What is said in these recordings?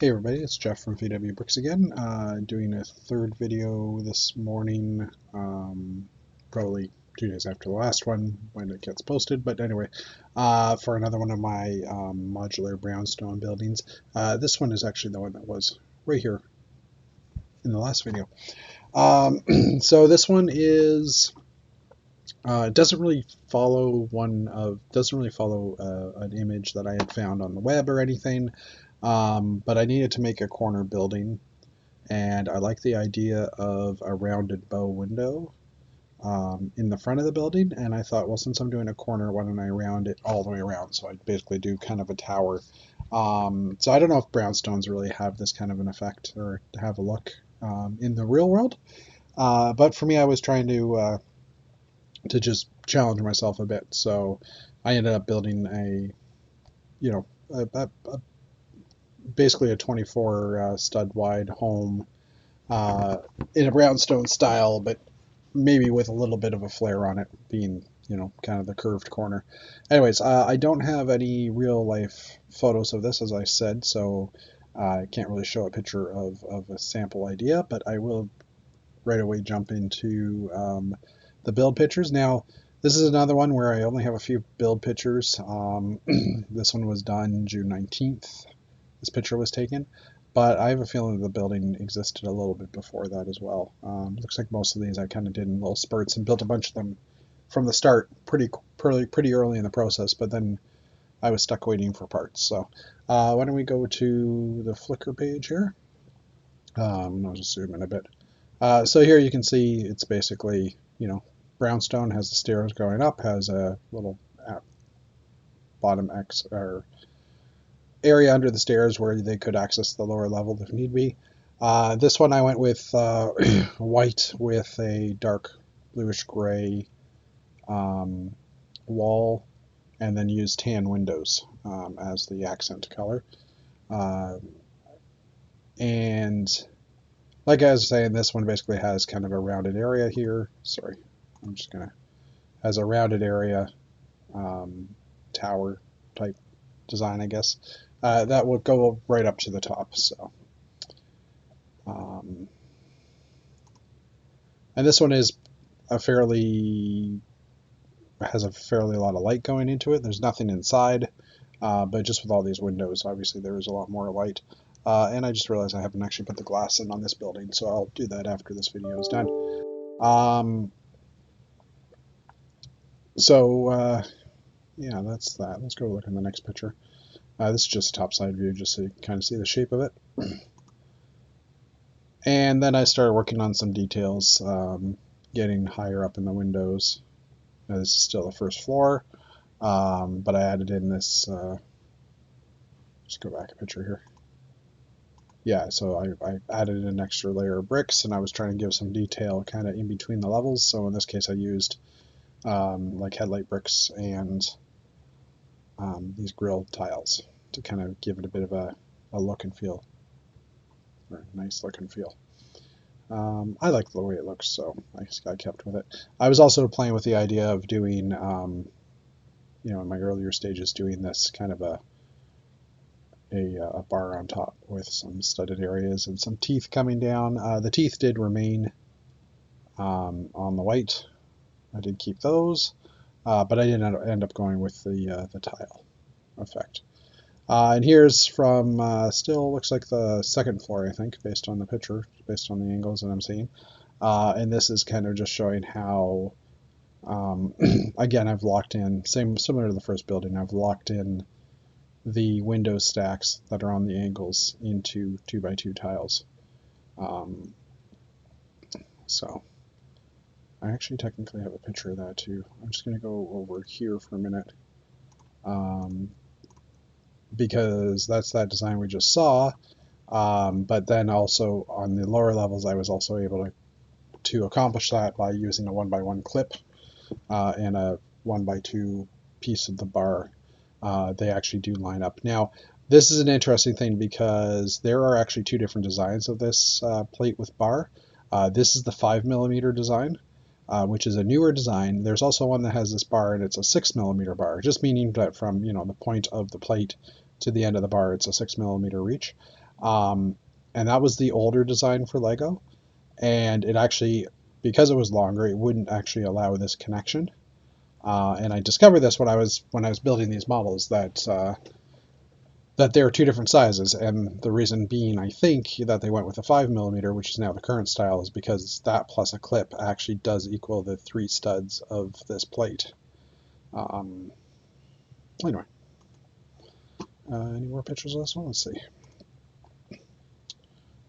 Hey everybody, it's Jeff from VW Bricks again, doing a third video this morning, probably 2 days after the last one when it gets posted, but anyway, for another one of my modular brownstone buildings. This one is actually the one that was right here in the last video. So this one is, doesn't really follow an image that I had found on the web or anything. But I needed to make a corner building, and I like the idea of a rounded bow window in the front of the building, and I thought, well, since I'm doing a corner, why don't I round it all the way around? So I basically do kind of a tower. So I don't know if brownstones really have this kind of an effect or have a look in the real world, but for me, I was trying to just challenge myself a bit. So I ended up building basically a 24 stud wide home in a brownstone style, but maybe with a little bit of a flare on it, being kind of the curved corner. Anyways, I don't have any real life photos of this, as I said, so I can't really show a picture of a sample idea, but I will right away jump into the build pictures. Now, this is another one where I only have a few build pictures. This one was done June 19th. This picture was taken, but I have a feeling the building existed a little bit before that as well. Looks like most of these I kind of did in little spurts and built a bunch of them from the start pretty early in the process, but then I was stuck waiting for parts. So why don't we go to the Flickr page here? I'll just zoom in a bit. So here you can see it's basically, brownstone has the stairs going up, has a little bottom X or area under the stairs where they could access the lower level if need be. This one I went with white with a dark bluish gray wall, and then used tan windows as the accent color. And like I was saying, this one basically has kind of a rounded area here. Sorry, I'm just gonna, has a rounded area, tower type design, I guess. That will go right up to the top. So, and this one has a fairly lot of light going into it. There's nothing inside, but just with all these windows, obviously there is a lot more light. And I just realized I haven't actually put the glass in on this building, so I'll do that after this video is done. Yeah, that's that. Let's go look in the next picture. This is just a topside view, just so you can kind of see the shape of it. And then I started working on some details, getting higher up in the windows. Now, this is still the first floor, but I added in this, just go back a picture here. Yeah, so I added an extra layer of bricks, and I was trying to give some detail kind of in between the levels. So in this case, I used like headlight bricks and these grill tiles to kind of give it a bit of a look and feel, or a nice look and feel. I like the way it looks, so I kept with it. I was also playing with the idea of doing, in my earlier stages, doing this kind of a bar on top with some studded areas and some teeth coming down. The teeth did remain on the white. I did keep those, but I didn't end up going with the tile effect. And here's from still looks like the second floor, I think, based on the picture, based on the angles that I'm seeing. And this is kind of just showing how, again, I've locked in, similar to the first building, I've locked in the window stacks that are on the angles into 2x2 tiles. So I actually technically have a picture of that too. I'm just going to go over here for a minute, because that's that design we just saw. But then also on the lower levels, I was also able to accomplish that by using a 1x1 clip and a 1x2 piece of the bar. They actually do line up. Now, this is an interesting thing because there are actually two different designs of this plate with bar. This is the 5mm design, which is a newer design. There's also one that has this bar, and it's a 6mm bar, just meaning that from the point of the plate to the end of the bar. It's a 6 mm reach. And that was the older design for Lego. And it actually, because it was longer, it wouldn't actually allow this connection. And I discovered this when I was building these models, that there are two different sizes, and the reason being, I think, that they went with a 5 mm, which is now the current style, is because that plus a clip actually does equal the 3 studs of this plate. Anyway, any more pictures of this one? Let's see.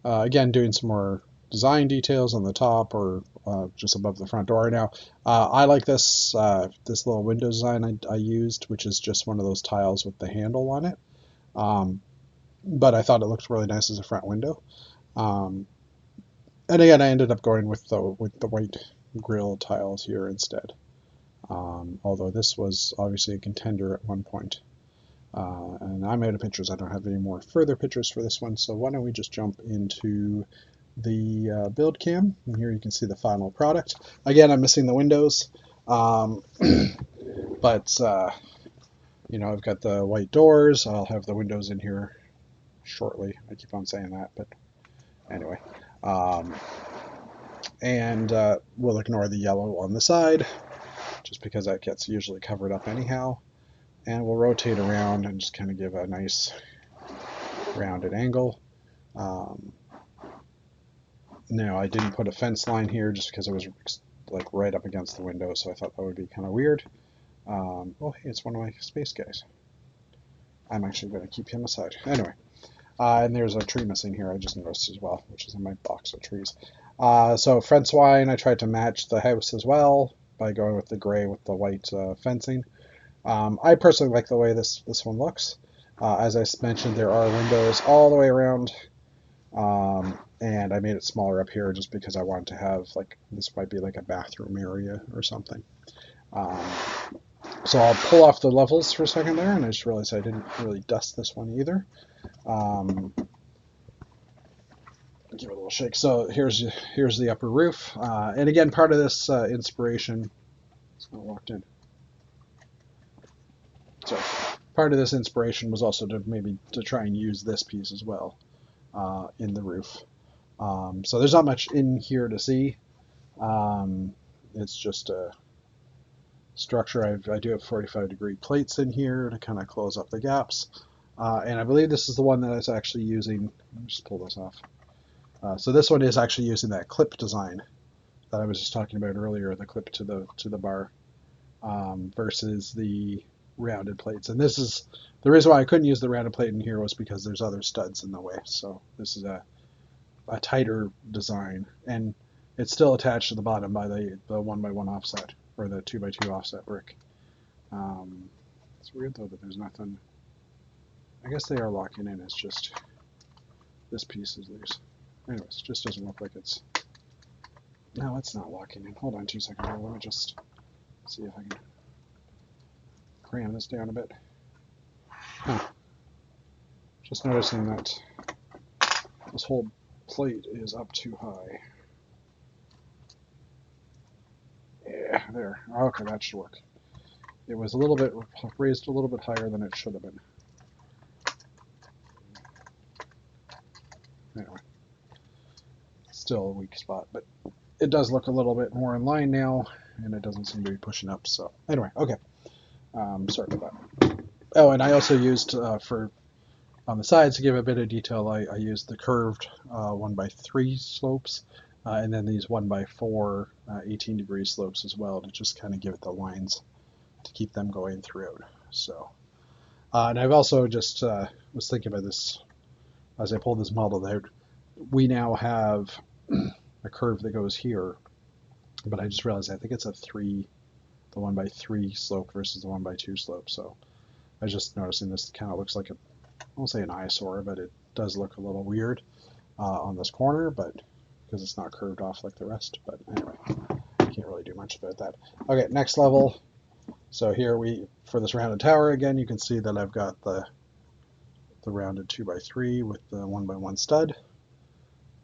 Again, doing some more design details on the top or just above the front door. Now, I like this this little window design I used, which is just one of those tiles with the handle on it. But I thought it looked really nice as a front window. And again, I ended up going with the white grill tiles here instead. Although this was obviously a contender at one point. And I'm out of pictures. I don't have any more further pictures for this one, so why don't we just jump into the build cam. And here you can see the final product. Again, I'm missing the windows, but you know, I've got the white doors. I'll have the windows in here shortly. I keep on saying that, but anyway. And we'll ignore the yellow on the side, just because that gets usually covered up anyhow. And we'll rotate around and just kind of give a nice rounded angle. Now, I didn't put a fence line here just because it was like right up against the window, so I thought that would be kind of weird. Oh, hey, it's one of my space guys. I'm actually going to keep him aside. Anyway, and there's a tree missing here, I just noticed as well, which is in my box of trees. So fence-wise, I tried to match the house as well by going with the gray with the white fencing. I personally like the way this one looks. As I mentioned, there are windows all the way around, and I made it smaller up here just because I wanted to have, like, this might be like a bathroom area or something. So I'll pull off the levels for a second there, and I just realized I didn't really dust this one either. Give it a little shake. So here's the upper roof, and again, part of this inspiration. Someone walked in. So part of this inspiration was also to try and use this piece as well in the roof. So there's not much in here to see. It's just a structure. I do have 45-degree plates in here to kind of close up the gaps. And I believe this is the one that I was actually using. Let me just pull this off. So this one is actually using that clip design that I was just talking about earlier, the clip to the bar, versus the rounded plates. And this is the reason why I couldn't use the rounded plate in here, was because there's other studs in the way. So this is a tighter design, and it's still attached to the bottom by the 1x1 offset, or the 2x2 offset brick. It's weird though that there's nothing. I guess they are locking in. It's just this piece is loose. Anyways, it just doesn't look like it's. No, it's not locking in. Hold on 2 seconds. Let me just see if I can cram this down a bit. Huh. Just noticing that this whole plate is up too high. Yeah, there. Okay, that should work. It was a little bit raised a little bit higher than it should have been. Anyway, still a weak spot, but it does look a little bit more in line now, and it doesn't seem to be pushing up. So anyway, okay. Sorry about that. Oh, and I also used for on the sides to give a bit of detail. I used the curved 1x3 slopes, and then these 1x4 18-degree slopes as well, to just kind of give it the lines to keep them going throughout. So, and I've also just was thinking about this as I pulled this model out. We now have a curve that goes here, but I just realized I think it's the 1x3 slope versus the 1x2 slope. So I was just noticing this kind of looks like I won't say an eyesore, but it does look a little weird on this corner, but because it's not curved off like the rest. But anyway, I can't really do much about that. Okay, next level. So here for this rounded tower again, you can see that I've got the rounded 2x3 with the 1x1 stud,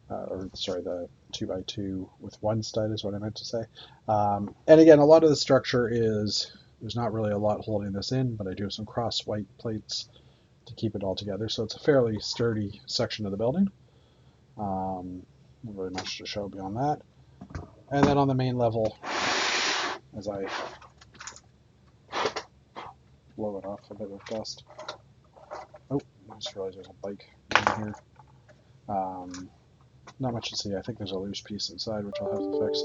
or sorry, the 2x2 with one stud is what I meant to say. And again, a lot of the structure there's not really a lot holding this in, but I do have some cross white plates to keep it all together. So it's a fairly sturdy section of the building. Not really much to show beyond that. And then on the main level, as I blow it off a bit of dust. Oh, I just realized there's a bike in here. Not much to see. I think there's a loose piece inside, which I'll have to fix.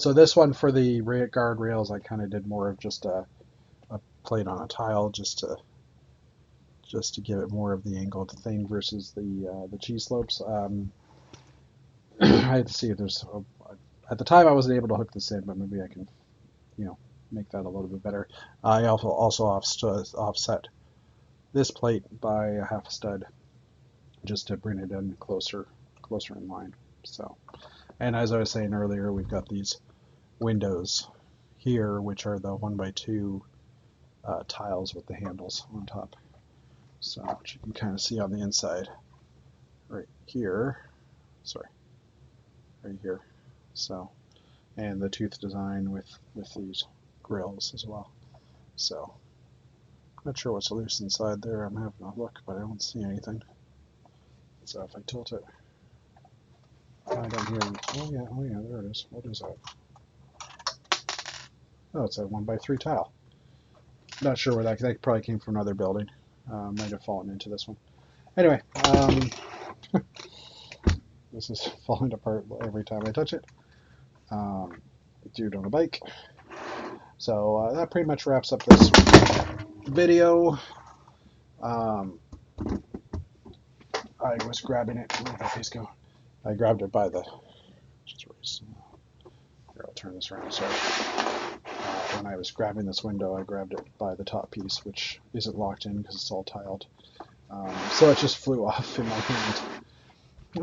So this one for the guardrails, I kind of did more of just a plate on a tile, just to give it more of the angled thing versus the cheese slopes. I had to see if there's at the time I wasn't able to hook this in, but maybe I can, make that a little bit better. I also offset this plate by a half a stud, just to bring it in closer in line. So, and as I was saying earlier, we've got these windows here, which are the 1x2 tiles with the handles on top. So, which you can kind of see on the inside, right here. Sorry, right here. So, and the tooth design with these grills as well. So, not sure what's loose inside there. I'm having a look, but I don't see anything. So if I tilt it, I don't hear. Oh yeah, there it is. What is that? Oh, it's a 1x3 tile. Not sure where that probably came from another building. Might have fallen into this one. Anyway, this is falling apart every time I touch it. Dude on a bike. So that pretty much wraps up this video. I was grabbing it. Where did that piece go? I grabbed it by the. Here, I'll turn this around. Sorry. When I was grabbing this window, I grabbed it by the top piece, which isn't locked in because it's all tiled. So it just flew off in my hand.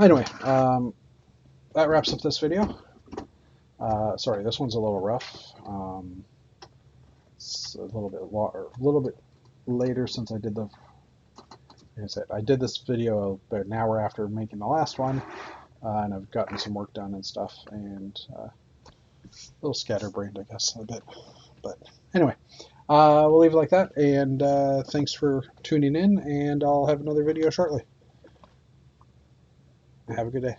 Anyway, that wraps up this video. Sorry, this one's a little rough. It's a little bit later since I did the. Like I said, I did this video about an hour after making the last one, and I've gotten some work done and stuff, and a little scatterbrained, I guess, a bit. But anyway, we'll leave it like that, and thanks for tuning in, and I'll have another video shortly. Have a good day.